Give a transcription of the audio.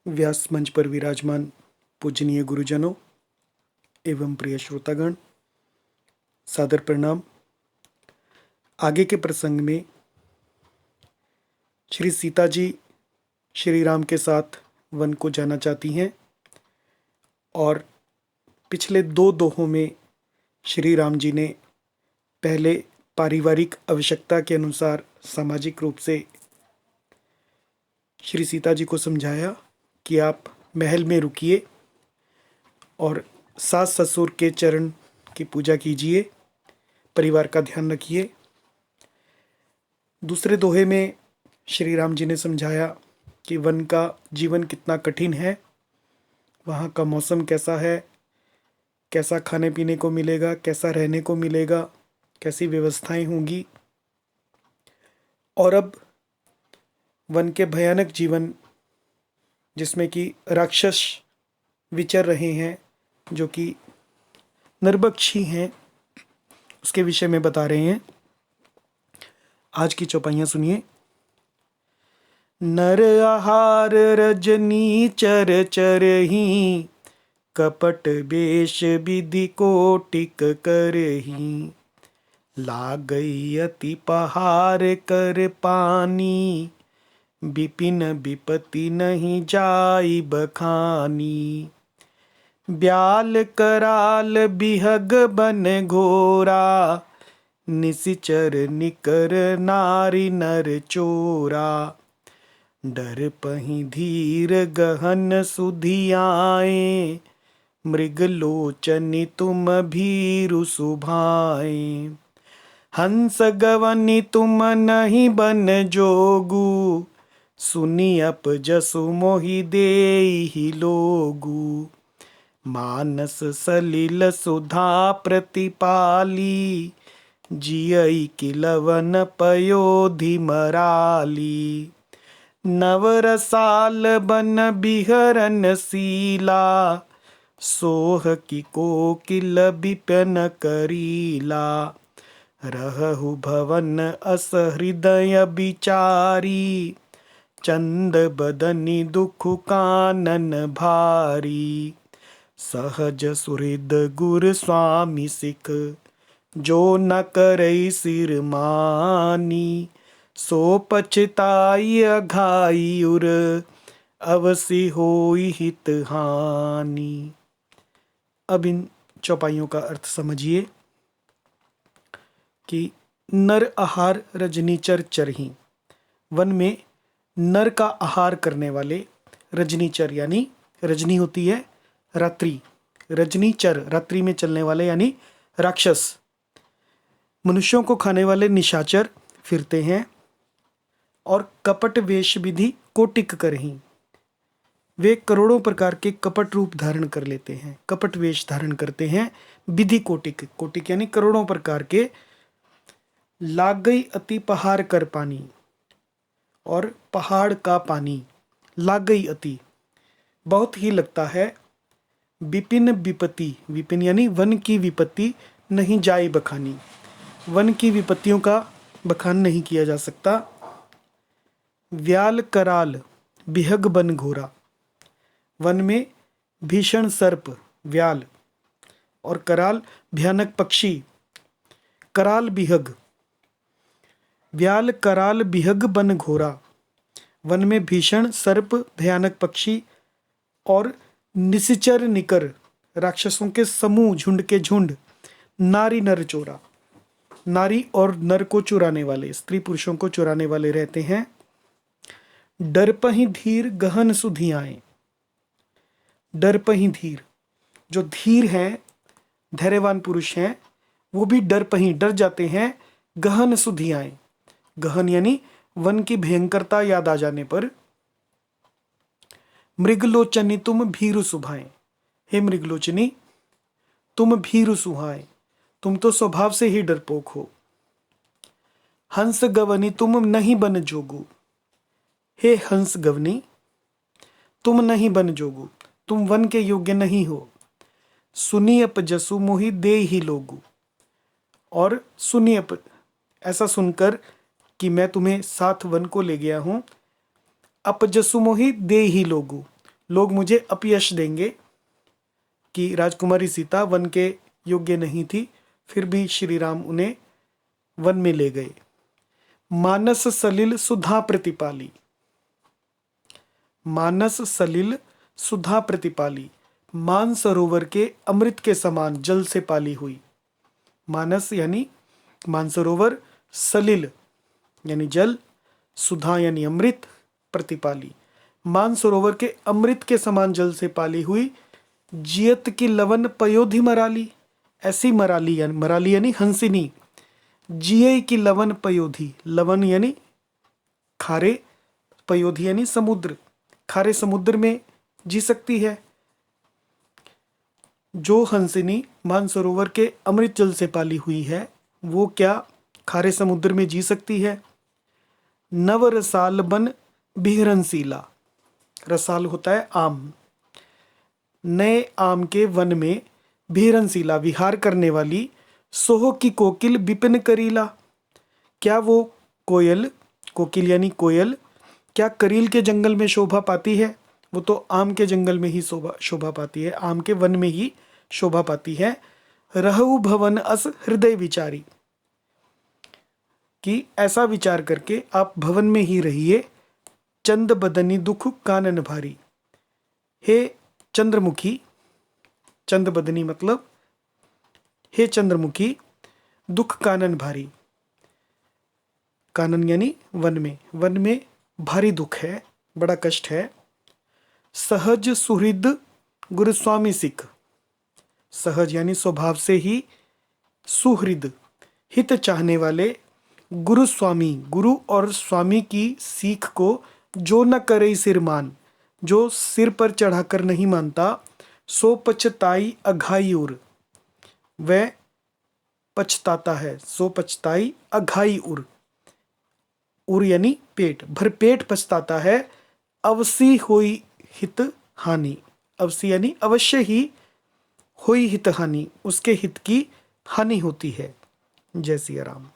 व्यास मंच पर विराजमान पूजनीय गुरुजनों एवं प्रिय श्रोतागण, सादर प्रणाम। आगे के प्रसंग में श्री सीता जी श्री राम के साथ वन को जाना चाहती हैं और पिछले दो दोहों में श्री राम जी ने पहले पारिवारिक आवश्यकता के अनुसार सामाजिक रूप से श्री सीता जी को समझाया कि आप महल में रुकिए और सास ससुर के चरण की पूजा कीजिए, परिवार का ध्यान रखिए। दूसरे दोहे में श्री राम जी ने समझाया कि वन का जीवन कितना कठिन है, वहाँ का मौसम कैसा है, कैसा खाने पीने को मिलेगा, कैसा रहने को मिलेगा, कैसी व्यवस्थाएं होंगी। और अब वन के भयानक जीवन जिसमें कि राक्षस विचर रहे हैं जो कि निर्बक्षी हैं, उसके विषय में बता रहे हैं। आज की चौपाइयाँ सुनिए। नर आहार रजनी चर चरही, कपट वेश विधि कोटिक करही। लागई अति पहार कर पानी, विपिन विपति नहीं जाई बखानी। ब्याल कराल बिहग बन घोरा, निसिचर निकर नारी नर चोरा। डर पही धीर गहन सुधियाए, मृग लोचनि तुम भीरु सुभाए। हंस गवनि तुम नहीं बन जोगु, सुनी अप जसु मोहि देहि लोगु। मानस सलिल सुधा प्रतिपाली, जियई किलवन पयोधि मराली। नवरसाल बन बिहरन सीला, सोह की कोकिल बिपिन करीला। रहु भवन अस हृदय बिचारी, चंद बदनी दुख कानन भारी। सहज सुहृद गुर स्वामी सिख, जो न करई सिर मानी। सो पछताई अघाई उर, अवसि होई हित हानि। अब इन चौपाइयों का अर्थ समझिए कि नर आहार रजनीचर चरही, वन में नर का आहार करने वाले रजनीचर यानी रजनी होती है रात्रि, रजनीचर रात्रि में चलने वाले यानी राक्षस। मनुष्यों को खाने वाले निशाचर फिरते हैं। और कपट वेश विधि कोटिक करही, वे करोड़ों प्रकार के कपट रूप धारण कर लेते हैं, कपट वेश धारण करते हैं। विधि कोटिक, कोटिक यानी करोड़ों प्रकार के। लाग गई अति पहाड़ कर पानी, और पहाड़ का पानी। लाग गई अति बहुत ही लगता है। विपिन विपत्ति, विपिन यानी वन की विपत्ति नहीं जाई बखानी, वन की विपत्तियों का बखान नहीं किया जा सकता। व्याल कराल बिहग बन घोरा, वन में भीषण सर्प व्याल और कराल भयानक पक्षी। कराल बिहग, व्याल कराल बिहग बन घोरा, वन में भीषण सर्प भयानक पक्षी। और निशिचर निकर, राक्षसों के समूह, झुंड के झुंड। नारी नर चोरा, नारी और नर को चुराने वाले, स्त्री पुरुषों को चुराने वाले रहते हैं। डरपहि धीर गहन सुधियाए, डरपहि धीर, जो धीर हैं, धैर्यवान पुरुष हैं, वो भी डरपहि डर जाते हैं। गहन सुधियाए, गहन यानी वन की भयंकरता याद आ जाने पर। मृगलोचनी तुम भीरु सुभाए, हे मृगलोचनी तुम भीरु सुहाए, तुम तो स्वभाव से ही डरपोक हो। हंस गवनी तुम नहीं बन जोगु, हे हंस गवनी तुम नहीं बन जोगु, तुम वन के योग्य नहीं हो। सुनी अप जसु मोहि दे ही लोगु, और सुनी अप ऐसा सुनकर कि मैं तुम्हें साथ वन को ले गया हूं। अपजसु मोहि दे ही लोगु, लोग मुझे अपयश देंगे कि राजकुमारी सीता वन के योग्य नहीं थी, फिर भी श्री राम उन्हें वन में ले गए। मानस सलिल सुधा प्रतिपाली, मानस सलिल सुधा प्रतिपाली, मानसरोवर के अमृत के समान जल से पाली हुई। मानस यानी मानसरोवर, सलिल यानी जल, सुधा यानी अमृत, प्रतिपाली मानसरोवर के अमृत के समान जल से पाली हुई। जियत की लवन पयोधि मराली, ऐसी मराली यानी हंसिनी। जिये की लवन पयोधि, लवन यानी खारे, पयोधि यानी समुद्र, खारे समुद्र में जी सकती है। जो हंसिनी मानसरोवर के अमृत जल से पाली हुई है, वो क्या खारे समुद्र में जी सकती है। नव रसाल बन बिहरनसीला, रसाल होता है आम। नए आम के वन में बिहरनसीला विहार करने वाली। सोह की कोकिल बिपिन करीला, क्या वो कोयल, कोकिल यानी कोयल, क्या करील के जंगल में शोभा पाती है। वो तो आम के जंगल में ही शोभा पाती है, आम के वन में ही शोभा पाती है। रहु भवन अस हृदय विचारी, कि ऐसा विचार करके आप भवन में ही रहिए। चंद बदनी दुख कानन भारी, हे चंद्रमुखी, चंद बदनी मतलब हे चंद्रमुखी, दुख कानन भारी, कानन यानी वन में भारी दुख है, बड़ा कष्ट है। सहज सुहृद गुरुस्वामी सिख, सहज यानी स्वभाव से ही, सुहृद हित चाहने वाले, गुरुस्वामी गुरु और स्वामी की सीख को जो न करे सिर मान, जो सिर पर चढ़ाकर नहीं मानता। सो पछताई अघाई उर, वह पछताता है। सो पछताई अघाई उर, उर यानी पेट, भरपेट पछताता है। अवसी होई हित हानि, अवसी यानी अवश्य ही, होई हित हानि उसके हित की हानि होती है। जय सिया राम।